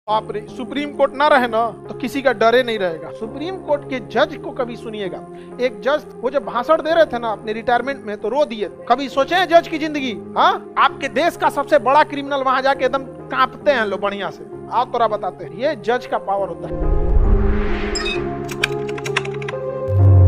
बाप रे, supreme court ना रहे ना तो किसी का डरे नहीं रहेगा। सुप्रीम कोर्ट के जज को कभी सुनिएगा, एक जज वो जब भाषण दे रहे थे ना अपने रिटायरमेंट में तो रो दिए। कभी सोचे हैं जज की जिंदगी? हाँ, आपके देश का सबसे बड़ा क्रिमिनल वहां जाके एकदम कांपते हैं लोग बढ़िया से। आओ तोरा बताते हैं, ये जज का पावर होता है।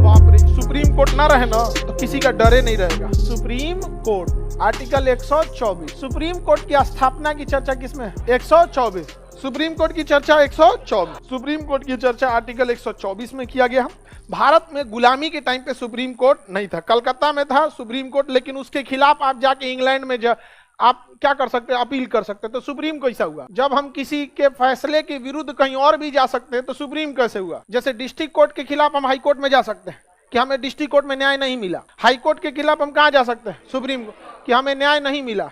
बाप रे, सुप्रीम कोर्ट ना रहे ना तो किसी का डरे नहीं रहेगा। Supreme court article 124, supreme court की स्थापना की चर्चा किसमें है? 124, सुप्रीम कोर्ट की चर्चा 124, सुप्रीम कोर्ट की चर्चा आर्टिकल 124 में किया गया। भारत में गुलामी के टाइम पे सुप्रीम कोर्ट नहीं था, कलकत्ता में था सुप्रीम कोर्ट, लेकिन उसके खिलाफ आप जाके इंग्लैंड में आप क्या कर सकते हैं? अपील कर सकते हैं। तो सुप्रीम कैसा हुआ? जब हम किसी के फैसले के विरुद्ध कहीं और भी जा सकते हैं तो सुप्रीम कैसे हुआ? जैसे डिस्ट्रिक्ट कोर्ट के खिलाफ हम हाई कोर्ट में जा सकते हैं कि हमें डिस्ट्रिक्ट कोर्ट में न्याय नहीं मिला। हाई कोर्ट के खिलाफ हम कहां जा सकते हैं? सुप्रीम कोर्ट, कि हमें न्याय नहीं मिला।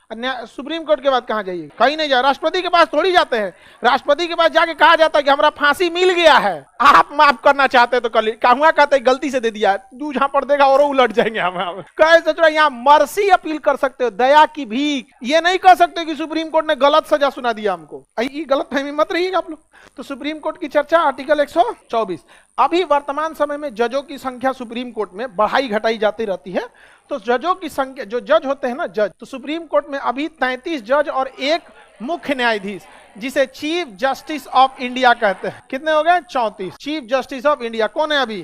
सुप्रीम कोर्ट के बाद कहां जाइए? कहीं नहीं जा। राष्ट्रपति के पास थोड़ी जाते हैं। राष्ट्रपति के पास जाके कहा जाता है कि हमारा फांसी मिल गया है, आप माफ करना चाहते तो कर। कहूंगा कहते गलती से दे दिया, तू जहां पर देगा और उलट जाएंगे हम। कहे सोचो यहाँ मर्सी अपील कर सकते हो, दया की भीख। ये नहीं कह सकते कि सुप्रीम कोर्ट ने गलत सजा सुना दिया हमको। ये गलत फहमी मत रहिएगा आप लोग। तो सुप्रीम कोर्ट की चर्चा आर्टिकल 124। अभी वर्तमान समय में जजों की संख्या सुप्रीम कोर्ट में बढ़ाई घटाई जाती रहती है। तो जजों की संख्या, जो जज होते हैं ना जज, तो सुप्रीम कोर्ट में अभी 33 जज और एक मुख्य न्यायाधीश, जिसे चीफ जस्टिस ऑफ इंडिया कहते हैं। कितने हो गए? 34। चीफ जस्टिस ऑफ इंडिया कौन है अभी?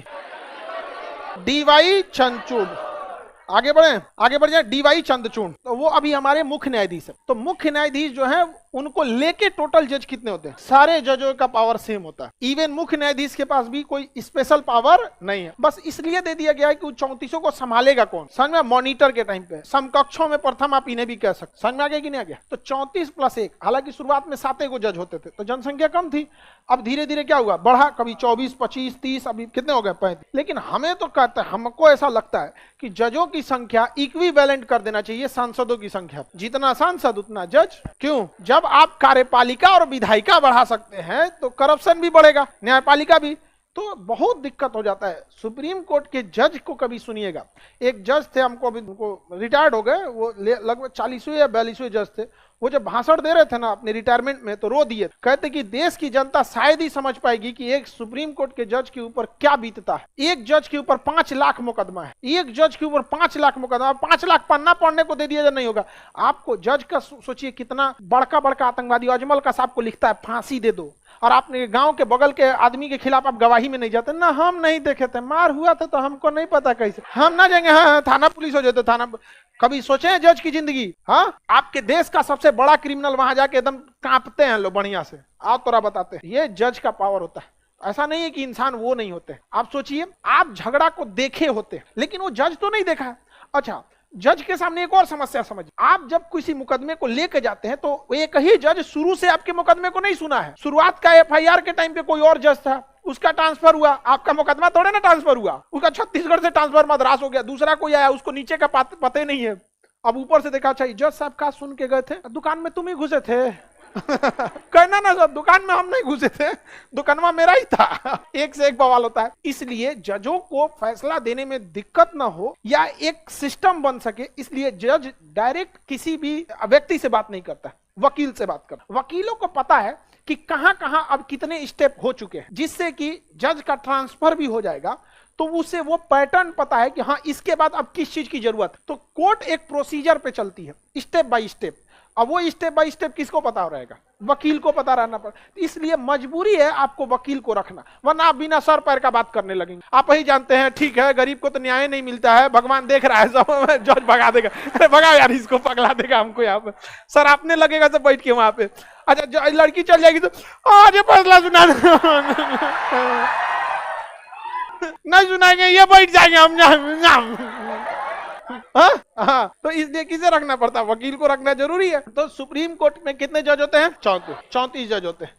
डीवाई चंद्रचूड़। आगे बढ़ जाए। डीवाई चंद्रचूड़, तो वो अभी हमारे मुख्य न्यायाधीश है। तो मुख्य न्यायाधीश जो है उनको लेके टोटल जज कितने होते हैं? सारे जजों का पावर सेम होता है। इवन मुख्य न्यायाधीश के पास भी कोई स्पेशल पावर नहीं है। बस इसलिए दे दिया गया है कि 34 को संभालेगा कौन? समझ में? मॉनिटर के टाइम पे समकक्षों में प्रथम आप इन्हें भी कह सकते। समझ में आ गया कि नहीं आ गया? तो 34 + 1, हालांकि शुरुआत में 7 को जज होते थे तो जनसंख्या कम थी। अब धीरे धीरे क्या हुआ? बढ़ा, कभी 24, 25, 30, अभी कितने हो गए? 35। लेकिन हमें तो कहता है, हमको ऐसा लगता है कि जजों की संख्या इक्विवेलेंट कर देना चाहिए सांसदों की संख्या। जितना सांसद उतना जज। क्यों? जब आप कार्यपालिका और विधायिका बढ़ा सकते हैं तो करप्शन भी बढ़ेगा, न्यायपालिका भी। तो बहुत दिक्कत हो जाता है। सुप्रीम कोर्ट के जज को कभी सुनिएगा, एक जज थे, हमको अभी रिटायर्ड हो गए, वो लगभग 40वें या 42वें जज थे। वो जब भाषण दे रहे थे ना अपने रिटायरमेंट में तो रो दिए। कहते कि देश की जनता शायद ही समझ पाएगी कि एक सुप्रीम कोर्ट के जज के ऊपर क्या बीतता है। एक जज के ऊपर 5 लाख मुकदमा है, एक जज के ऊपर 5 लाख मुकदमा, 5 लाख पन्ना पढ़ने को दे दिया नहीं होगा आपको। जज का सोचिए कितना बड़का बड़का आतंकवादी अजमल का साहब को लिखता है फांसी दे दो, और आपने गांव के बगल के आदमी के खिलाफ आप गवाही में नहीं जाते ना। हम नहीं देखे थे, मार हुआ था तो हमको नहीं पता कैसे, हम ना जाएंगे। हाँ, थाना पुलिस हो जाते थाना। कभी सोचे हैं जज की जिंदगी? हाँ, आपके देश का सबसे बड़ा क्रिमिनल वहां जाके एकदम कांपते हैं लोग बढ़िया से। आओ तोरा बताते हैं, ये जज का पावर होता है। ऐसा नहीं है कि इंसान वो नहीं होते। आप सोचिए, आप झगड़ा को देखे होते लेकिन वो जज तो नहीं देखा है। अच्छा, जज के सामने एक और समस्या समझिए। आप जब किसी मुकदमे को लेके जाते हैं तो एक ही जज शुरू से आपके मुकदमे को नहीं सुना है। शुरुआत का एफआईआर के टाइम पे कोई और जज था, उसका ट्रांसफर हुआ, आपका मुकदमा थोड़े ना ट्रांसफर हुआ। उसका छत्तीसगढ़ से ट्रांसफर मद्रास हो गया, दूसरा कोई आया, उसको नीचे का पता नहीं है। अब ऊपर से देखा, अच्छा जज साहब का सुन के गए थे, दुकान में तुम ही घुसे थे। कहना ना सर, दुकान में हम नहीं घुसे थे, दुकानवा मेरा ही था। एक से एक बवाल होता है। इसलिए जजों को फैसला देने में दिक्कत ना हो या एक सिस्टम बन सके, इसलिए जज डायरेक्ट किसी भी व्यक्ति से बात नहीं करता, वकील से बात करता। वकीलों को पता है कि कहां कहां अब कितने स्टेप हो चुके हैं, जिससे कि जज का ट्रांसफर भी हो जाएगा। तो उसे वो पैटर्न पता है कि हाँ इसके बाद अब किस चीज की जरूरत है। तो कोर्ट एक प्रोसीजर पे चलती है, स्टेप बाय स्टेप। अब वो स्टेप बाय स्टेप किसको पता रहेगा? वकील को पता रहना पड़ेगा। इसलिए मजबूरी है आपको वकील को रखना, वरना आप बिना सर पैर का बात करने लगेंगे। आप ही जानते हैं, ठीक है गरीब को तो न्याय नहीं मिलता है, भगवान देख रहा है सब, जज भगा देगा। अरे भगा यार, इसको पगला देगा हमको यहाँ पे। सर आपने लगेगा सब बैठ के वहां पे। अच्छा लड़की चल जाएगी तो आज फैसला सुना नहीं सुनाएंगे, ये बैठ जाएंगे हम। हाँ, तो इसलिए किसे रखना पड़ता है? वकील को रखना जरूरी है। तो सुप्रीम कोर्ट में कितने जज होते हैं? 34 जज होते हैं।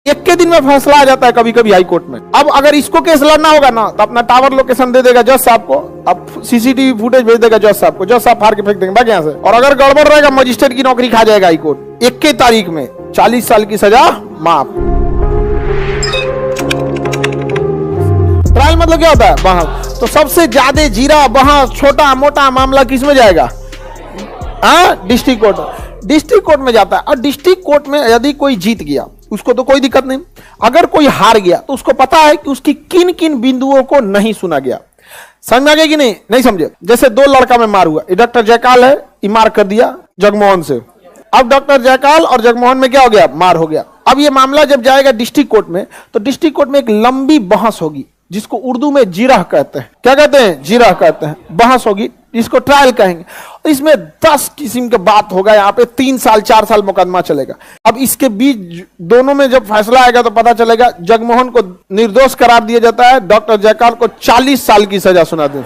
एक के दिन में फैसला आ जाता है कभी कभी हाई कोर्ट में। अब अगर इसको केस लड़ना होगा ना तो अपना टावर लोकेशन दे देगा जज साहब को, अब सीसीटीवी फुटेज भेज देगा जज साहब को, जज साहब फाड़ के फेंक देंगे भाग यहाँ से। और अगर गड़बड़ रहेगा मजिस्ट्रेट की नौकरी खा जाएगा हाई कोर्ट। 21 तारीख में 40 साल की सजा माफ। ट्रायल मतलब क्या होता है? वहां तो सबसे ज्यादा जीरा वहां छोटा मोटा मामला किस में जाएगा? District court. डिस्ट्रिक्ट कोर्ट में जाता है। और डिस्ट्रिक्ट कोर्ट में यदि कोई जीत गया उसको तो कोई दिक्कत नहीं, अगर कोई हार गया तो उसको पता है कि उसकी किन किन बिंदुओं को नहीं सुना गया। समझ में आ गया कि नहीं? नहीं समझे? जैसे 2 लड़का में मार हुआ, डॉक्टर जयकाल है, ये मार कर दिया जगमोहन से। अब डॉक्टर जयकाल और जगमोहन में क्या हो गया? मार हो गया। अब ये मामला जब जाएगा डिस्ट्रिक्ट कोर्ट में तो डिस्ट्रिक्ट कोर्ट में एक लंबी बहस होगी जिसको उर्दू में जिरह कहते हैं। क्या कहते हैं? जिरह कहते हैं। बहस होगी, इसको ट्रायल कहेंगे। इसमें 10 किस्म के बात होगा। यहाँ पे 3 साल 4 साल मुकदमा चलेगा। अब इसके बीच दोनों में जब फैसला आएगा तो पता चलेगा जगमोहन को निर्दोष करार दिया जाता है, डॉक्टर जयकाल को 40 साल की सजा सुना दे।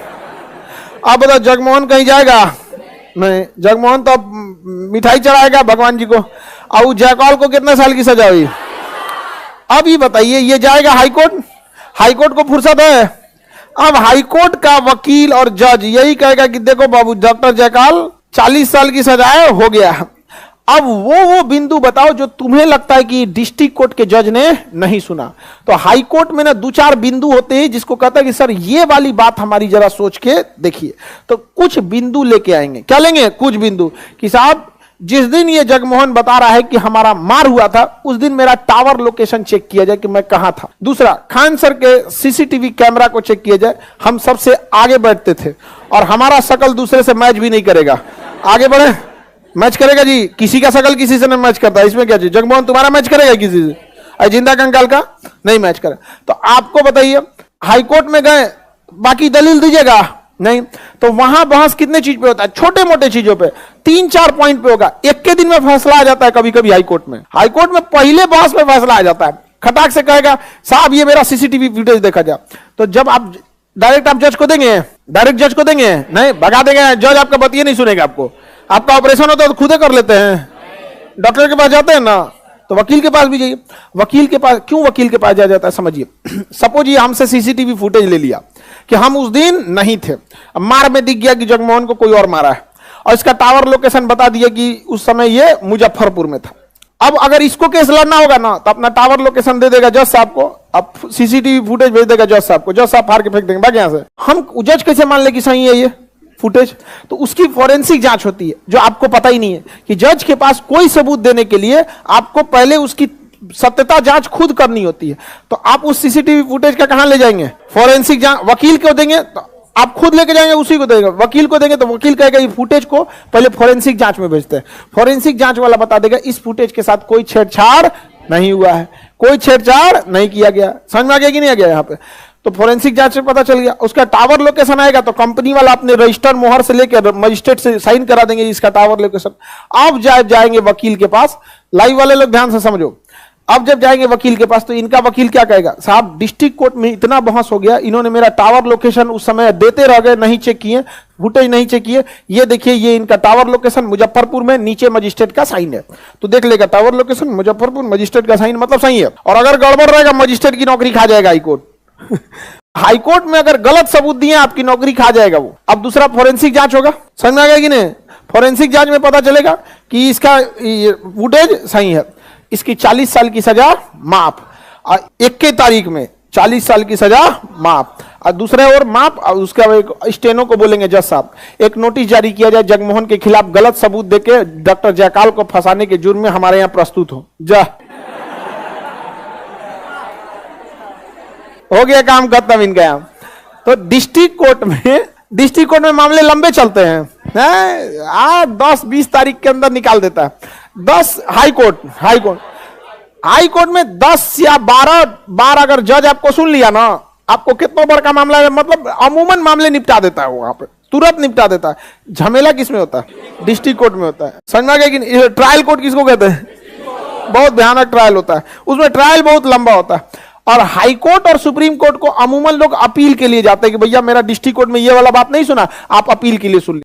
अब बताओ जगमोहन कहीं जाएगा? नहीं, जगमोहन तो मिठाई चढ़ाएगा भगवान जी को। और जयकाल को कितने साल की सजा हुई? अब ये बताइए, ये जाएगा हाईकोर्ट, हाईकोर्ट को फुर्सत है। अब हाईकोर्ट का वकील और जज यही कहेगा कि देखो बाबू डॉक्टर जयकाल 40 साल की सजा है, हो गया। अब वो बिंदु बताओ जो तुम्हें लगता है कि डिस्ट्रिक्ट कोर्ट के जज ने नहीं सुना। तो हाई कोर्ट में ना 2-4 बिंदु होते हैं जिसको कहता है कि सर ये वाली बात हमारी जरा सोच के देखिए। तो कुछ बिंदु लेके आएंगे। क्या लेंगे? कुछ बिंदु कि साहब जिस दिन ये जगमोहन बता रहा है कि हमारा मार हुआ था उस दिन मेरा टावर लोकेशन चेक किया जाए कि मैं कहां था। दूसरा, खान सर के सीसीटीवी कैमरा को चेक किया जाए, हम सबसे आगे बैठते थे और हमारा शकल दूसरे से मैच भी नहीं करेगा। आगे बढ़े, मैच करेगा जी? किसी का शकल किसी से नहीं मैच करता, इसमें क्या चीज? जगमोहन तुम्हारा मैच करेगा किसी से? जिंदा कंकाल का नहीं मैच करे। तो आपको बताइए, हाईकोर्ट में गए, बाकी दलील दीजिएगा नहीं, तो वहां बहस कितने चीज पे होता है? छोटे मोटे चीजों पे 3-4 पॉइंट पे होगा। एक के दिन में फैसला आ जाता है कभी कभी हाईकोर्ट में। हाईकोर्ट में पहले बहस पे फैसला आ जाता है। खटाक से कहेगा साहब ये मेरा सीसीटीवी फुटेज देखा जाए। तो जब आप डायरेक्ट आप जज को देंगे, डायरेक्ट जज को देंगे? नहीं, भगा देंगे। जज आपका बतिए नहीं सुनेगा। आपका ऑपरेशन होता है तो खुदे कर लेते हैं। डॉक्टर के पास जाते हैं ना, तो वकील के पास भी जाइए। वकील के पास क्यों वकील के पास जाया जाता है समझिए। सपोज ये हमसे सीसीटीवी फुटेज ले लिया कि हम उस दिन नहीं थे, मार में दिख गया कि जगमोहन को कोई और मारा है और इसका टावर लोकेशन बता दिया कि उस समय ये मुजफ्फरपुर में था। अब अगर इसको केस लड़ना होगा ना तो अपना टावर लोकेशन दे देगा जज साहब को, अब सीसीटीवी फुटेज भेज देगा जज साहब को, जज साहब फाड़ के फेंक देंगे भाग यहाँ से। हम जज कैसे मान ले कि सही है ये फुटेज? तो उसकी फॉरेंसिक जांच होती है जो आपको पता ही नहीं है कि जज के पास कोई सबूत देने के लिए आपको पहले उसकी सत्यता जांच खुद करनी होती है। तो आप उस सीसीटीवी फुटेज का कहां ले जाएंगे? फॉरेंसिक जांच। वकील को देंगे तो आप खुद लेके जाएंगे, उसी को देंगे। वकील को देंगे तो वकील कहेगा ये फुटेज को पहले फॉरेंसिक जांच में भेजते हैं। फॉरेंसिक जांच वाला बता देगा इस फुटेज के साथ कोई छेड़छाड़ नहीं हुआ है, कोई छेड़छाड़ नहीं किया गया। समझ में आ गया कि नहीं आ गया? यहाँ पे तो फोरेंसिक जांच से पता चल गया। उसका टावर लोकेशन आएगा तो कंपनी वाला अपने रजिस्टर मोहर से लेकर मजिस्ट्रेट से साइन करा देंगे इसका टावर लोकेशन। अब जाएंगे वकील के पास। लाइव वाले लोग ध्यान से समझो। अब जब जाएंगे वकील के पास तो इनका वकील क्या कहेगा? साहब डिस्ट्रिक्ट कोर्ट में इतना बहस हो गया, इन्होंने मेरा टावर लोकेशन उस समय देते रह गए, नहीं चेक किए, फुटेज नहीं चेक किए। ये देखिए ये इनका टावर लोकेशन मुजफ्फरपुर में, नीचे मजिस्ट्रेट का साइन है। तो देख लेगा टावर लोकेशन मुजफ्फरपुर, मजिस्ट्रेट का साइन, मतलब सही है। और अगर गड़बड़ रहेगा मजिस्ट्रेट की नौकरी खा जाएगा हाईकोर्ट। हाईकोर्ट में अगर गलत सबूत दिए आपकी नौकरी खा जाएगा वो। अब दूसरा फोरेंसिक जांच होगा। समझ में आ गया कि नहीं? फोरेंसिक जांच में पता चलेगा कि इसका फुटेज सही है, इसकी 40 साल की सजा माफ। 21 तारीख में 40 साल की सजा माफ। और दूसरे और माफ। और उसके बाद स्टेनो को बोलेंगे जज साहब एक नोटिस जारी किया जाए जगमोहन के खिलाफ गलत सबूत देके डॉक्टर जयकाल को फंसाने के जुर्म में हमारे यहाँ प्रस्तुत हो जा। हो गया काम खत्म इनका यहाँ। तो डिस्ट्रिक्ट कोर्ट में मामले लंबे चलते हैं। 10-20 तारीख के अंदर निकाल देता है। 10 हाई कोर्ट में 10 या 12 बार अगर जज आपको सुन लिया ना, आपको कितना बड़ा मामला है, मतलब अमूमन मामले निपटा देता है वहां पे, तुरंत निपटा देता है। झमेला किसमें होता है? डिस्ट्रिक्ट कोर्ट में होता है। समझ में आ गया कि ट्रायल कोर्ट किसको कहते हैं? बहुत भयानक ट्रायल होता है, उसमें ट्रायल बहुत लंबा होता है। और हाई कोर्ट और सुप्रीम कोर्ट को अमूमन लोग अपील के लिए जाते हैं कि भैया मेरा डिस्ट्रिक्ट कोर्ट में ये वाला बात नहीं सुना, आप अपील के लिए सुन